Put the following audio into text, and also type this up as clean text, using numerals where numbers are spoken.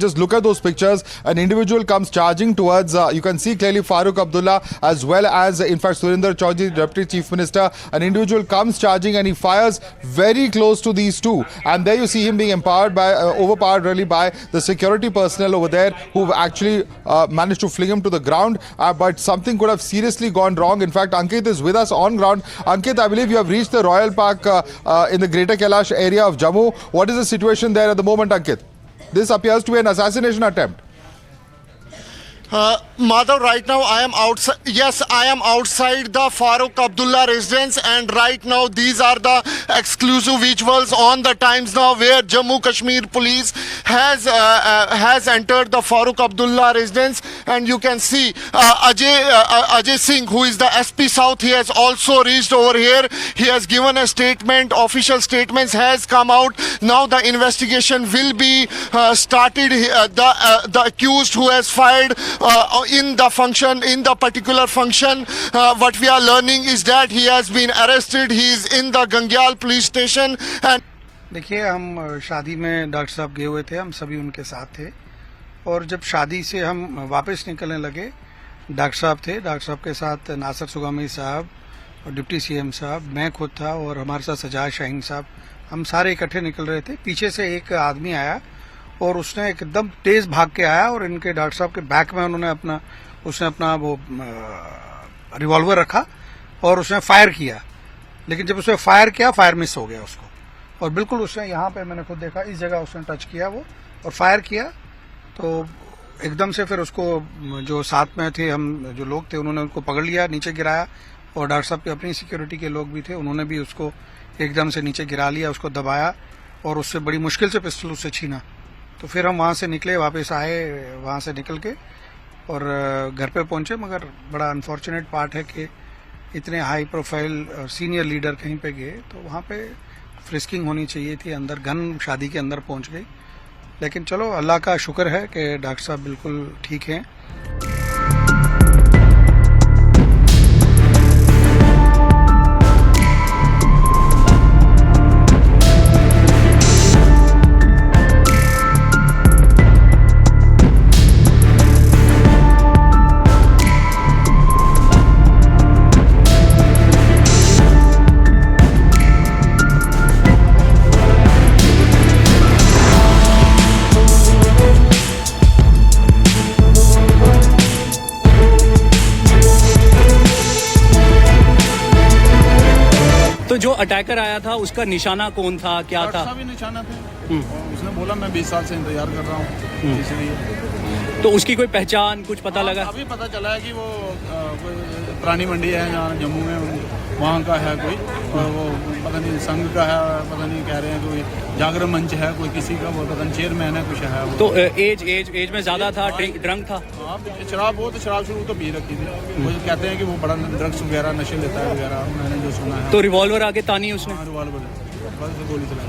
just look at those pictures. An individual comes charging towards, you can see clearly Farooq Abdullah as well as, in fact, Surinder Chaudhary, Deputy Chief Minister. An individual comes charging and he fires very close to these two. And there you see him being overpowered really by the security personnel over there who've actually managed to fling him to the ground. But something could have seriously gone wrong. In fact, Ankit is with us on ground. Ankit, I believe you have reached the Royal Park in the Greater Kailash area of Jammu. What is the situation there at the moment, Ankit? This appears to be an assassination attempt. Madhav, right now I am outside. Yes, I am outside the Farooq Abdullah residence, and right now these are the exclusive visuals on the Times Now, where Jammu Kashmir Police has entered the Farooq Abdullah residence, and you can see Ajay Singh, who is the SP South. He has also reached over here. He has given a statement. Official statements has come out. Now the investigation will be started. The accused who has fired in the particular function, what we are learning is that he has been arrested. He is in the Gangyal police station. And देखिए, हम शादी में doctor साहब गए हुए थे, हम सभी उनके साथ थे, और जब शादी से हम वापस निकलने लगे, डॉक्टर साहब थे, डॉक्टर साहब के साथ नासिर सुगामी साहब और डिप्टी सीएम साहब, मैं खुद था, और हमारे साथ सजाद शाहीन साहब, हम सारे इकट्ठे निकल रहे थे। पीछे से एक आदमी आया और उसने एकदम तेज भाग के आया और इनके डॉक्टर साहब के बैक में उसने अपना वो रिवॉल्वर रखा और उसने फायर किया। लेकिन जब उसने फायर किया, फायर मिस हो गया उसको, और बिल्कुल उसने यहाँ पे, मैंने खुद देखा, इस जगह उसने टच किया वो और फायर किया। तो एकदम से फिर उसको, जो साथ में थे, हम जो लोग थे, उन्होंने उनको पकड़ लिया, नीचे गिराया, और डॉक्टर साहब के अपनी सिक्योरिटी के लोग भी थे, उन्होंने भी उसको एकदम से नीचे गिरा लिया, उसको दबाया और उससे बड़ी मुश्किल से पिस्टल उससे छीना। तो फिर हम वहाँ से निकले, वापस आए वहाँ से निकल के और घर पे पहुँचे। मगर बड़ा अनफॉर्चुनेट पार्ट है कि इतने हाई प्रोफाइल सीनियर लीडर कहीं पे गए तो वहाँ पे फ्रिस्किंग होनी चाहिए थी, अंदर गन शादी के अंदर पहुँच गई। लेकिन चलो, अल्लाह का शुक्र है कि डॉक्टर साहब बिल्कुल ठीक हैं। तो जो अटैकर आया था उसका निशाना कौन था, क्या था? भी निशाना थे। उसने बोला मैं 20 साल से इंतजार कर रहा हूँ, इसलिए। तो उसकी कोई पहचान, कुछ पता लगा? अभी पता चला है कि वो पुरानी मंडी है यहाँ जम्मू में, वहाँ का है कोई, और वो पता नहीं संघ का है, पता नहीं, कह रहे हैं कोई जागरण मंच है, कोई किसी का, वो पता नहीं चेयरमैन है, कुछ है वो। तो एज में ज्यादा था, ड्रंक था? हाँ, शराब शुरू तो पी रखी थी। वो कहते हैं कि वो बड़ा ड्रग्स वगैरह नशे लेता है वगैरह, मैंने जो सुना है। तो रिवॉल्वर आगे तानी उसने? रिवॉल्वर बस गोली चला।